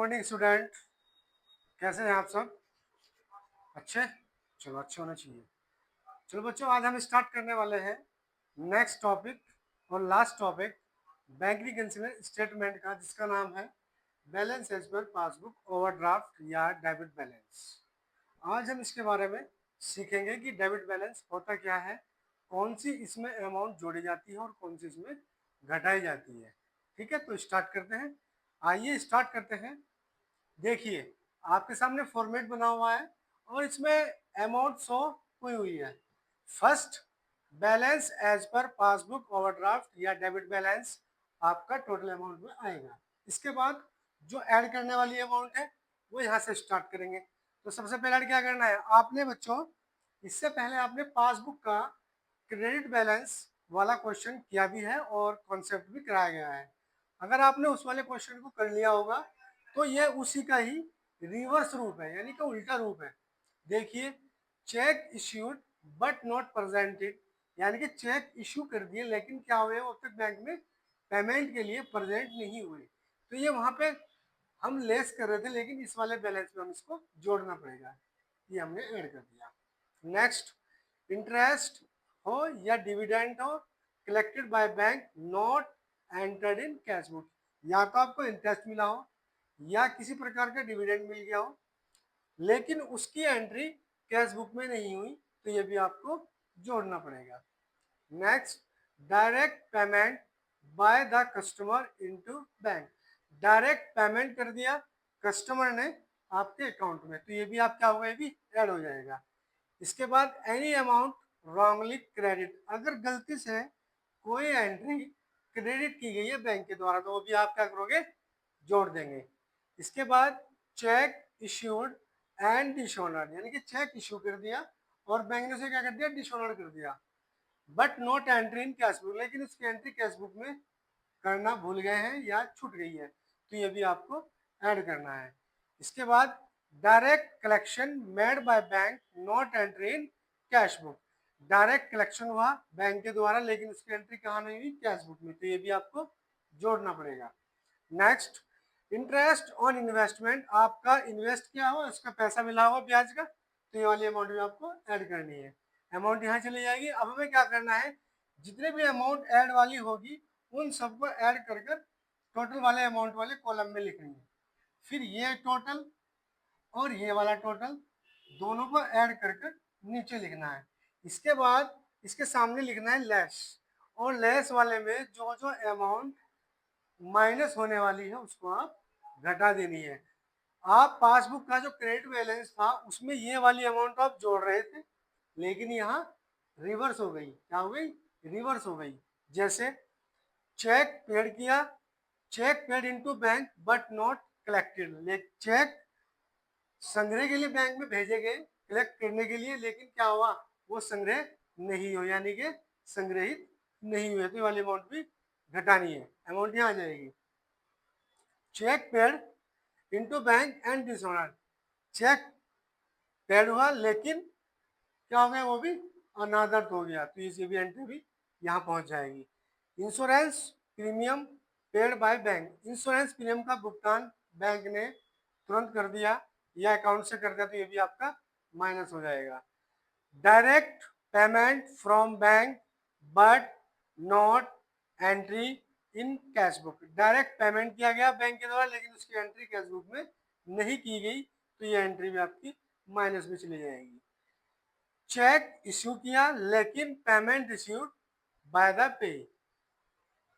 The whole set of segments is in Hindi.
मॉर्निंग स्टूडेंट, कैसे हैं आप सब? अच्छे? चलो अच्छे होना चाहिए। चलो बच्चों, आज हम स्टार्ट करने वाले हैं नेक्स्ट टॉपिक और last topic bank reconciliation statement का, जिसका नाम है balance as per passbook overdraft या डेबिट बैलेंस। आज हम इसके बारे में सीखेंगे कि डेबिट बैलेंस होता क्या है, कौन सी इसमें अमाउंट जोड़ी जाती है और कौन सी इसमें घटाई जाती है। ठीक है, तो स्टार्ट करते हैं। आइए स्टार्ट करते हैं। देखिए, आपके सामने फॉर्मेट बना हुआ है और इसमें अमाउंट शो हुई है। First, balance as per passbook overdraft या डेबिट बैलेंस आपका टोटल अमाउंट में आएगा। इसके बाद जो ऐड करने वाली अमाउंट है वो यहाँ से स्टार्ट करेंगे। तो सबसे पहले क्या करना है आपने बच्चों, इससे पहले आपने पासबुक का क्रेडिट बैलेंस वाला क्वेश्चन किया भी है और कॉन्सेप्ट भी कराया गया है। अगर आपने उस वाले क्वेश्चन को कर लिया होगा तो ये उसी का ही रिवर्स रूप है, यानी कि उल्टा रूप है। देखिए, check issued but not presented, यानी कि चेक इशू कर दिए लेकिन क्या हुए वो अब तक बैंक में पेमेंट के लिए प्रेजेंट नहीं हुए। तो ये वहां पे हम लेस कर रहे थे, लेकिन इस वाले बैलेंस में हम इसको जोड़ना पड़ेगा। ये हमने ऐड कर दिया। नेक्स्ट, इंटरेस्ट हो या डिविडेंड हो collected by bank not entered in cash book, या तो आपको इंटरेस्ट मिला हो या किसी प्रकार का डिविडेंड मिल गया हो लेकिन उसकी एंट्री कैश बुक में नहीं हुई, तो ये भी आपको जोड़ना पड़ेगा। Next, direct payment by the customer into bank, direct payment कर दिया कस्टमर ने आपके अकाउंट में, तो ये भी आप क्या होगा, ये भी ऐड हो जाएगा। इसके बाद एनी अमाउंट रॉन्गली क्रेडिट, अगर गलती से कोई एंट्री क्रेडिट की गई है बैंक के द्वारा तो वो भी आप क्या करोगे, जोड़ देंगे। इसके बाद चेक इश्यूड एंड डिसऑनर्ड, यानी कि चेक इशू कर दिया और बैंक ने उसे क्या कर दिया, डिसऑनर्ड कर दिया। But not entry in cash book, लेकिन उसकी एंट्री कैश बुक में करना भूल गए हैं या छूट गई है, तो ये भी आपको ऐड करना है। इसके बाद direct collection made by bank not entry in cash book, direct collection हुआ बैंक के द्वारा लेकिन उसकी एंट्री कहाँ नहीं हुई, कैश बुक में, तो ये भी आपको जोड़ना पड़ेगा। नेक्स्ट, इंटरेस्ट ऑन इन्वेस्टमेंट, आपका इन्वेस्ट किया हुआ उसका पैसा मिला हुआ ब्याज का, तो ये वाली अमाउंट भी आपको ऐड करनी है। अमाउंट यहाँ चली जाएगी। अब हमें क्या करना है, जितने भी अमाउंट ऐड वाली होगी उन सबको ऐड कर कर टोटल वाले अमाउंट वाले कॉलम में लिखेंगे। फिर ये टोटल और ये वाला टोटल दोनों को ऐड कर कर नीचे लिखना है। इसके बाद इसके सामने लिखना है लेस, और लेस वाले में जो जो अमाउंट माइनस होने वाली है उसको आप घटा देनी है। आप पासबुक का जो क्रेडिट बैलेंस था उसमें ये वाली अमाउंट आप जोड़ रहे थे, लेकिन यहाँ रिवर्स हो गई। क्या हो गई, रिवर्स हो गई। जैसे चेक पेड किया, cheque paid into bank but not collected, cheque संग्रह के लिए बैंक में भेजे गए कलेक्ट करने के लिए, लेकिन क्या हुआ, वो संग्रह नहीं हो, यानी कि संग्रहित नहीं हुए, तो वाली अमाउंट भी घटानी है। अमाउंट यहाँ आ जाएगी, cheque paid into bank and dishonoured, cheque paid हुआ लेकिन क्या हो गया, वो भी अनादर हो गया, तो ये भी एंट्री भी यहाँ पहुंच जाएगी। Insurance premium paid by bank, insurance premium का भुगतान बैंक ने तुरंत कर दिया या अकाउंट से कर दिया, तो ये भी आपका माइनस हो जाएगा। Direct payment from bank but not entry in cash book, direct payment किया गया बैंक के द्वारा लेकिन उसकी एंट्री कैश बुक में नहीं की गई, तो ये एंट्री भी आपकी माइनस में चली जाएगी। चेक इश्यू किया लेकिन payment received by the pay,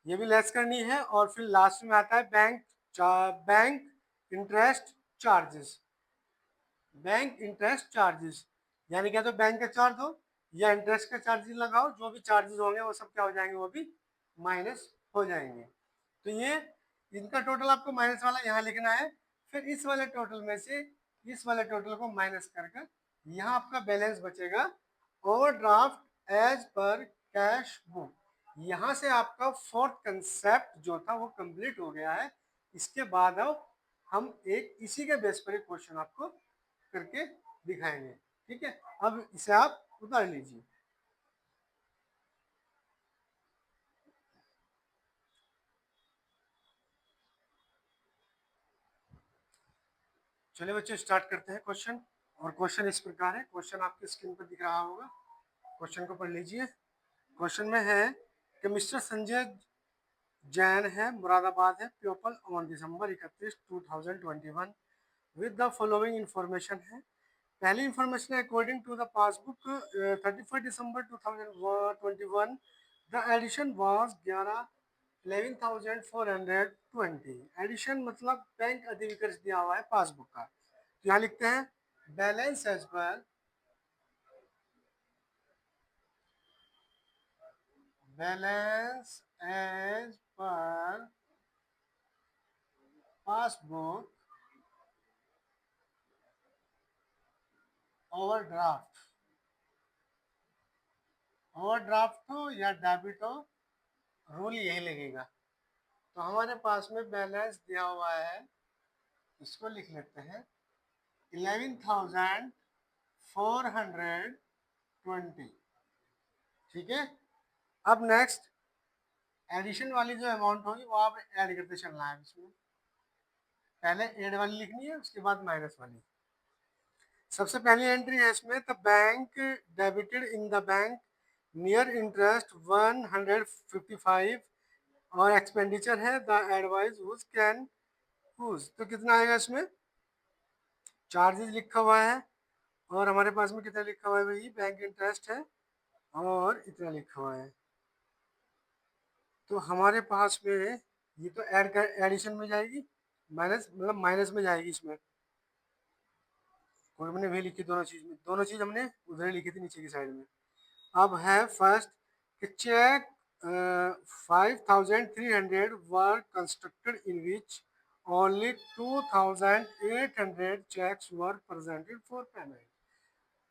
ये भी लेस करनी है। और फिर लास्ट में आता है bank interest charges, bank interest charges, यानी क्या, तो बैंक का चार्ज हो या इंटरेस्ट का चार्जेस लगाओ, जो भी चार्जेस होंगे वो सब क्या हो जाएंगे, वो भी माइनस हो जाएंगे। तो ये इनका टोटल आपको माइनस वाला यहाँ लिखना है। फिर इस वाले टोटल में से इस वाले टोटल को माइनस कर कर यहाँ आपका बैलेंस बचेगा overdraft as per cash book. यहाँ से आपका फोर्थ कंसेप्ट जो था वो कंप्लीट हो गया है। इसके बाद अब हम एक इसी के बेस पर एक क्वेश्चन आपको करके दिखाएंगे। ठीक है, अब इसे आप उतार लीजिए। चलिए बच्चों स्टार्ट करते हैं क्वेश्चन। और क्वेश्चन इस प्रकार है, क्वेश्चन आपकी स्क्रीन पर दिख रहा होगा, क्वेश्चन को पढ़ लीजिए। क्वेश्चन में है कि मिस्टर संजय जैन है, मुरादाबाद है, people on December 31 2021 with the following information है। पहली इंफॉर्मेशन है according to the passbook 31 December 2021 the addition was 11,420। Addition मतलब बैंक अधिविकर्ष दिया हुआ है पासबुक का, तो यहाँ लिखते हैं balance as per passbook overdraft. Overdraft हो या डेबिट हो, रूल यही लगेगा। तो हमारे पास में बैलेंस दिया हुआ है, इसको लिख लेते हैं 11,420। ठीक है। अब नेक्स्ट एडिशन वाली जो अमाउंट होगी वो आप ऐड करते चलना है। इसमें पहले एड वाली लिखनी है, उसके बाद माइनस वाली। सबसे पहली एंट्री है इसमें the bank debited in the bank near interest 155 और एक्सपेंडिचर है the advice whose can whose. तो कितना आएगा इसमें, चार्जेस लिखा हुआ है और हमारे पास में कितना लिखा हुआ है भाई, बैंक इंटरेस्ट है और इतना लिखा हुआ है। तो हमारे पास में ये तो ऐड कर एडिशन में जाएगी, माइनस मतलब माइनस में जाएगी इसमें। और हमने भी लिखी दोनों चीज में, दोनों चीज हमने उधर ही लिखी थी नीचे की साइड में। अब है फर्स्ट कि cheque 5,300 were constructed in which only 2,800 cheques were presented for payment.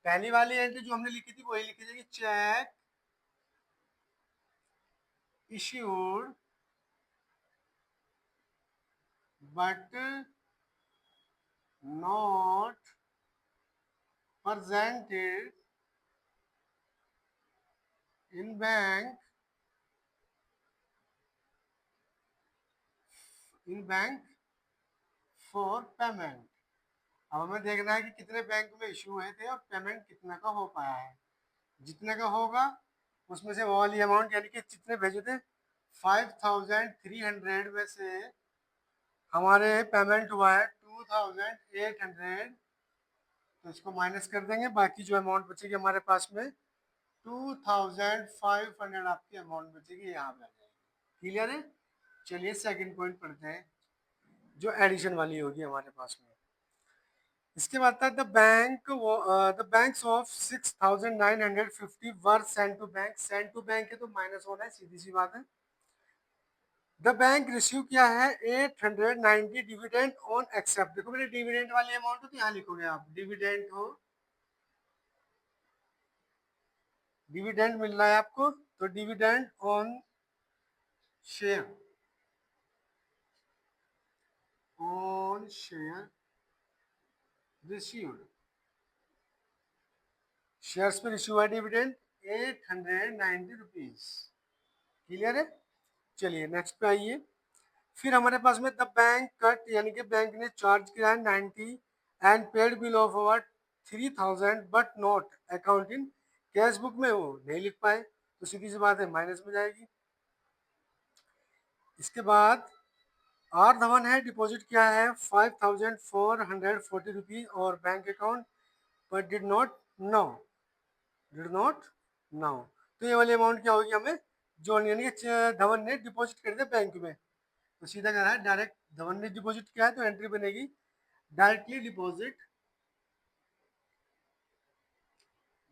पहली वाली एंट्री जो हमने लिखी थी वही लिखी जाएगी, check issued but not presented in bank for payment। अब हमें देखना है कि कितने बैंक में इशू हुए थे और पेमेंट कितना का हो पाया है। जितने का होगा उसमें से वो वाली अमाउंट यानी कि जितने भेजे थे 5,300 में से हमारे पेमेंट हुआ है 2,800, तो इसको माइनस कर देंगे, बाकी जो अमाउंट बचेगी हमारे पास में 2,500 आपकी अमाउंट बचेगी, यहाँ पे आ जाएगी। क्लियर है। चलिए सेकंड पॉइंट पढ़ते हैं जो एडिशन वाली होगी हमारे पास में। इसके बाद था the banks of 6,950 were sent to bank. Sent to bank है तो माइनस होना है, सीधी सी बात है। द बैंक रिसीव किया है 890 डिविडेंड ऑन एक्सेप्ट। देखो मेरे डिविडेंड वाली अमाउंट हो तो यहाँ लिखोगे आप, डिविडेंड हो, डिविडेंड मिल रहा है आपको तो dividend on share, on share received, shares पर इश्यू है डिविडेंड 890 रुपीज। क्लियर है। चलिए नेक्स्ट पे आइए। फिर हमारे पास में द बैंक कट यानी कि बैंक ने चार्ज किया है 90 and paid bill of over 3,000 but not account in cash book में वो नहीं लिख पाए, तो सीधी सी बात है माइनस में जाएगी। इसके बाद आर धवन है, डिपॉजिट किया है 5,440 रुपीज और बैंक अकाउंट पर डिड नॉट नो। तो ये वाली अमाउंट क्या होगी, हमें जो यानी कि धवन ने डिपॉजिट कर दिया बैंक में, तो सीधा कह रहा है डायरेक्ट धवन ने डिपॉजिट किया है तो एंट्री बनेगी directly deposit,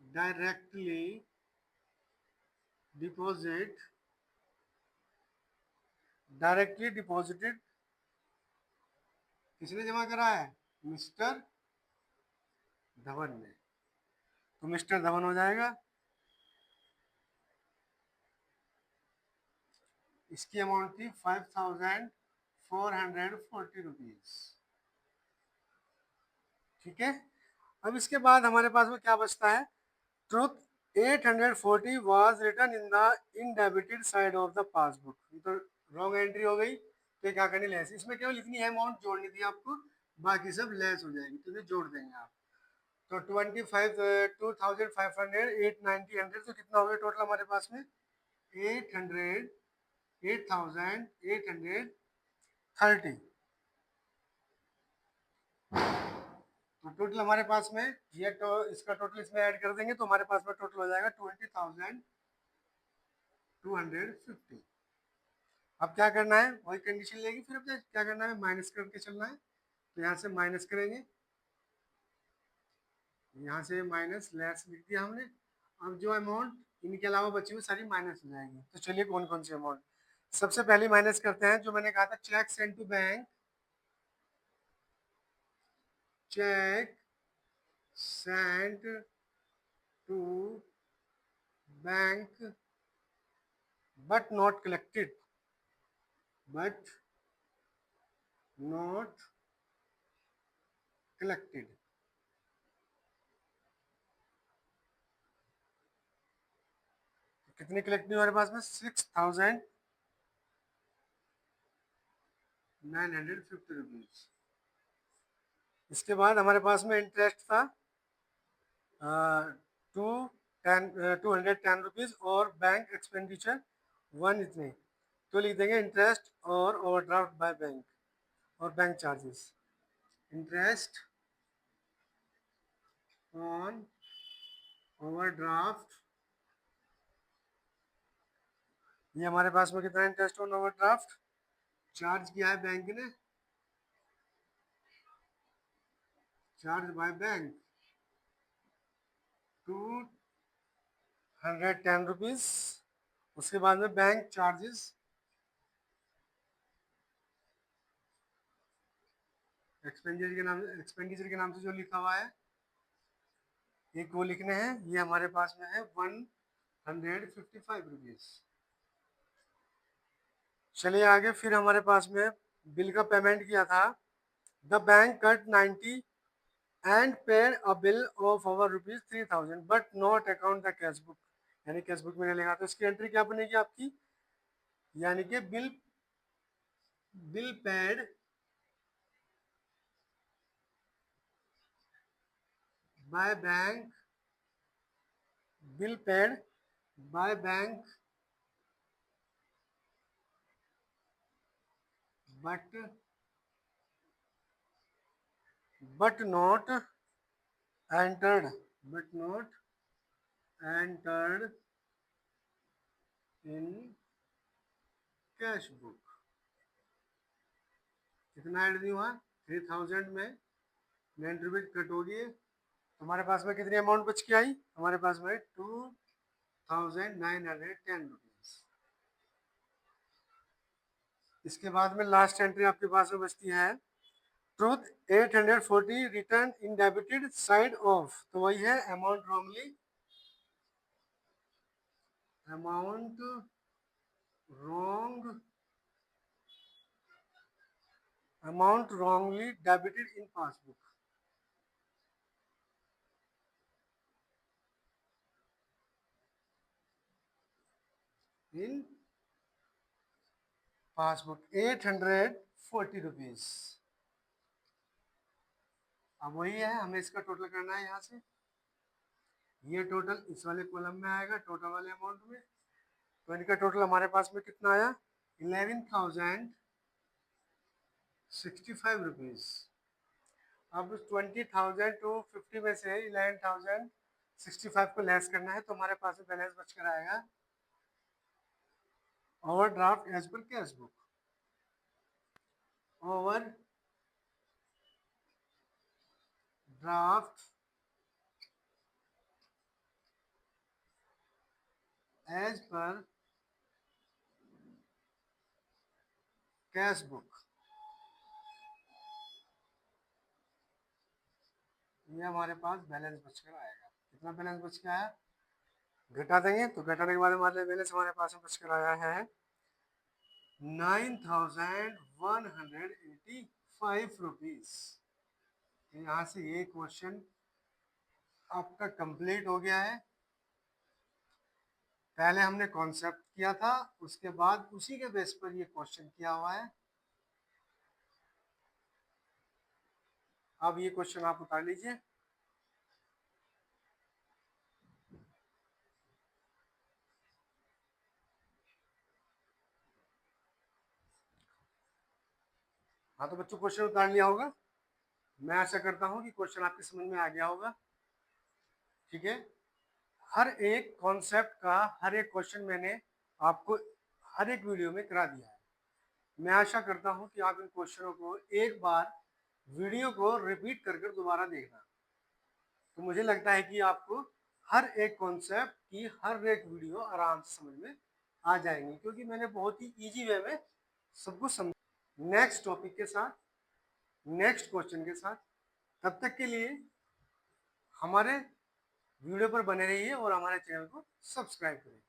directly deposit, directly deposited किसने जमा करा है, मिस्टर धवन ने, तो मिस्टर धवन हो जाएगा। इसकी अमाउंट थी 5,440 रुपीज। ठीक है। अब इसके बाद हमारे पास में क्या बचता है, truth 840 was written in the indebited side of the passbook. ये तो रॉन्ग एंट्री हो गई, तो क्या करनी है, इसमें केवल इतनी है अमाउंट जोड़नी थी आपको, बाकी सब लेस हो जाएगी, तो इन्हें जोड़ देंगे आप। तो 2500 890 100, तो कितना हो गया टोटल हमारे पास में? 800 8830। तो टोटल हमारे पास में ये तो इसका टोटल इसमें ऐड कर देंगे तो हमारे पास में टोटल हो जाएगा 20,250। अब क्या करना है, वही कंडीशन लेगी, फिर अपने क्या करना है, माइनस करके चलना है। तो यहाँ से माइनस करेंगे, यहाँ से माइनस लेस लिख दिया हमने। अब जो अमाउंट इनके अलावा बची हुई सारी माइनस हो जाएगी। तो चलिए कौन कौन सी अमाउंट सबसे पहले माइनस करते हैं। जो मैंने कहा था cheque sent to bank, cheque sent to bank but not collected, but not collected. कितनी कलेक्ट हुई हमारे पास में? 6,950 रुपीज। इसके बाद हमारे पास में इंटरेस्ट था टू 210 रुपीज और बैंक एक्सपेंडिचर 1 इतने। तो लिख देंगे इंटरेस्ट और ओवरड्राफ्ट बाय बैंक और bank charges. Interest on overdraft, ये हमारे पास में कितना इंटरेस्ट ऑन ओवरड्राफ्ट चार्ज किया है बैंक ने, चार्ज बाय बैंक 210 रुपीज। उसके बाद में बैंक चार्जेस एक्सपेंडिचर के नाम से जो लिखा हुआ है एक वो लिखने हैं। ये हमारे पास में है 155 रुपीज। चलिए आगे, फिर हमारे पास में बिल का पेमेंट किया था। The bank cut 90 and paid a bill of over rupees 3000 but not account the cash book, यानी कैश बुक में नहीं लगा। तो इसकी एंट्री क्या बनेगी आपकी, यानी कि bill bill paid by bank, bill paid by bank but but not entered, but not entered in cash book. कितना ऐड नहीं हुआ? 3000 में 9 रुपीज कट होगी। हमारे पास में कितनी अमाउंट बच के आई? हमारे पास में 2,910 रुपीज। इसके बाद में लास्ट एंट्री आपके पास में बचती है truth 840 return in debited side of, तो वही है amount wrong amount wrongly debited in passbook. In passbook 840 rupees. अब वही है, हमें इसका टोटल करना है। यहाँ से ये टोटल इस वाले कॉलम में आएगा टोटल वाले अमाउंट में। तो इनका टोटल हमारे पास में कितना आया? 11,065 रुपीज। अब 20,250 में से 11,065 को लेस करना है, तो हमारे पास में बैलेंस बच कर आएगा overdraft as per cash book. Overdraft as per cash book, ये हमारे पास बैलेंस बचकर आएगा। कितना बैलेंस बच के आया? घटा देंगे, तो घटाने के बाद हमारे बैलेंस हमारे पास में बचकर आया है 9,185 रुपीज। यहाँ से ये क्वेश्चन आपका कंप्लीट हो गया है। पहले हमने कॉन्सेप्ट किया था, उसके बाद उसी के बेस पर ये क्वेश्चन किया हुआ है। अब ये क्वेश्चन आप उतार लीजिए। हाँ तो बच्चों क्वेश्चन उतार लिया होगा। मैं आशा करता हूँ कि क्वेश्चन आपके समझ में आ गया होगा। ठीक है, हर एक कॉन्सेप्ट का हर एक क्वेश्चन मैंने आपको हर एक वीडियो में करा दिया है। मैं आशा करता हूँ कि आप इन क्वेश्चनों को एक बार वीडियो को रिपीट कर कर दोबारा देखना, तो मुझे लगता है कि आपको हर एक कॉन्सेप्ट की हर एक वीडियो आराम से समझ में आ जाएंगी, क्योंकि मैंने बहुत ही इजी वे में सब कुछ समझा। नेक्स्ट टॉपिक के साथ, नेक्स्ट क्वेश्चन के साथ, तब तक के लिए हमारे वीडियो पर बने रहिए और हमारे चैनल को सब्सक्राइब करें।